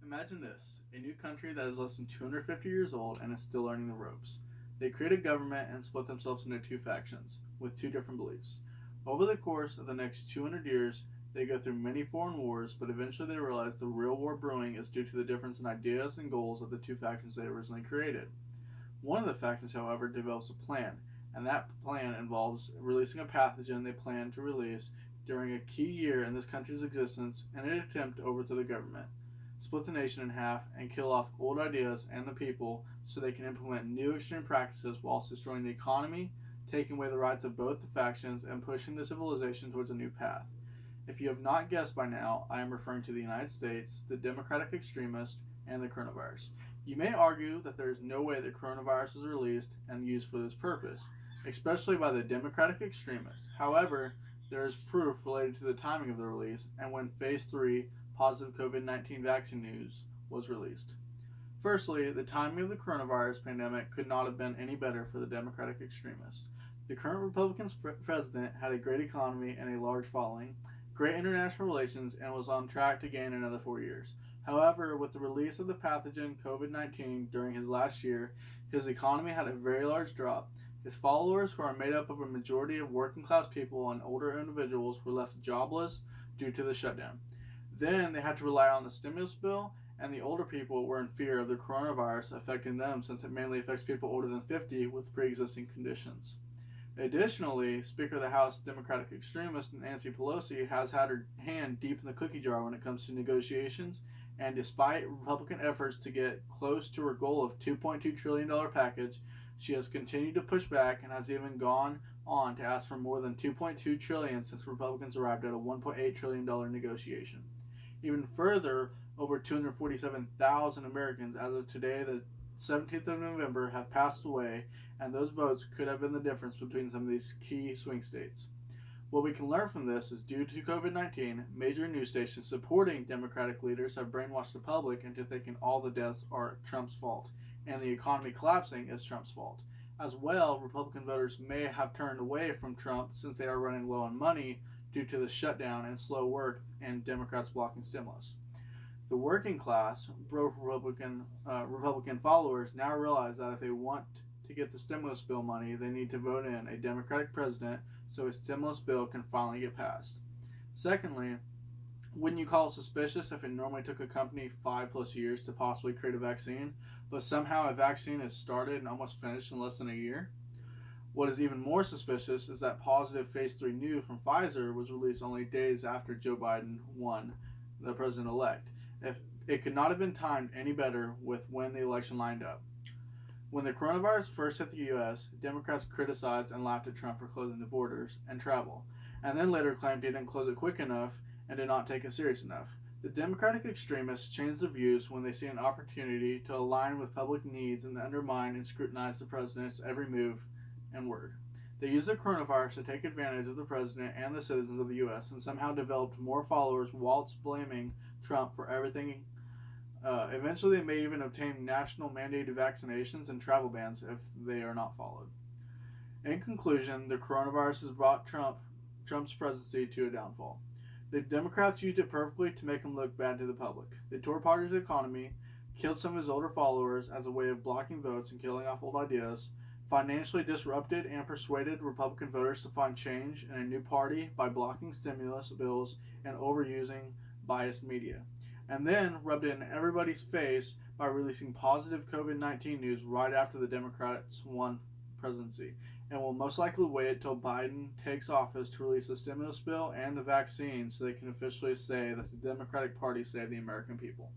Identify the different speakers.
Speaker 1: Imagine this, a new country that is less than 250 years old and is still learning the ropes. They create a government and split themselves into two factions, with two different beliefs. Over the course of the next 200 years, they go through many foreign wars, but eventually they realize the real war brewing is due to the difference in ideas and goals of the two factions they originally created. One of the factions, however, develops a plan, and that plan involves releasing a pathogen they plan to release during a key year in this country's existence in an attempt to overthrow the government, split the nation in half, and kill off old ideas and the people so they can implement new extreme practices whilst destroying the economy, taking away the rights of both the factions, and pushing the civilization towards a new path. If you have not guessed by now, I am referring to the United States, the Democratic extremists, and the coronavirus. You may argue that there is no way the coronavirus was released and used for this purpose, especially by the Democratic extremists. However, there is proof related to the timing of the release and when Phase 3 positive COVID-19 vaccine news was released. Firstly, the timing of the coronavirus pandemic could not have been any better for the Democratic extremists. The current Republican president had a great economy and a large following, great international relations, and was on track to gain another 4 years. However, with the release of the pathogen COVID-19 during his last year, his economy had a very large drop. His followers, who are made up of a majority of working class people and older individuals, were left jobless due to the shutdown. Then they had to rely on the stimulus bill, and the older people were in fear of the coronavirus affecting them since it mainly affects people older than 50 with pre-existing conditions. Additionally, Speaker of the House Democratic extremist Nancy Pelosi has had her hand deep in the cookie jar when it comes to negotiations, and despite Republican efforts to get close to her goal of $2.2 trillion package, she has continued to push back and has even gone on to ask for more than $2.2 trillion since Republicans arrived at a $1.8 trillion negotiation. Even further, over 247,000 Americans as of today, the 17th of November, have passed away, and those votes could have been the difference between some of these key swing states. What we can learn from this is due to COVID-19, major news stations supporting Democratic leaders have brainwashed the public into thinking all the deaths are Trump's fault, and the economy collapsing is Trump's fault. As well, Republican voters may have turned away from Trump since they are running low on money due to the shutdown and slow work and Democrats blocking stimulus. The working class, Republican followers now realize that if they want to get the stimulus bill money, they need to vote in a Democratic president so a stimulus bill can finally get passed. Secondly, wouldn't you call it suspicious if it normally took a company 5+ years to possibly create a vaccine, but somehow a vaccine is started and almost finished in less than a year? What is even more suspicious is that positive Phase 3 news from Pfizer was released only days after Joe Biden won the president-elect. If it could not have been timed any better with when the election lined up. When the coronavirus first hit the U.S., Democrats criticized and laughed at Trump for closing the borders and travel, and then later claimed he didn't close it quick enough and did not take it serious enough. The Democratic extremists change their views when they see an opportunity to align with public needs and undermine and scrutinize the president's every move and word. They used the coronavirus to take advantage of the president and the citizens of the U.S. and somehow developed more followers whilst blaming Trump for everything. Eventually, they may even obtain national mandated vaccinations and travel bans if they are not followed. In conclusion, the coronavirus has brought Trump's presidency to a downfall. The Democrats used it perfectly to make him look bad to the public. They tore apart his economy, killed some of his older followers as a way of blocking votes and killing off old ideas, financially disrupted and persuaded Republican voters to find change in a new party by blocking stimulus bills and overusing biased media, and then rubbed it in everybody's face by releasing positive COVID-19 news right after the Democrats won presidency, and will most likely wait till Biden takes office to release the stimulus bill and the vaccine so they can officially say that the Democratic Party saved the American people.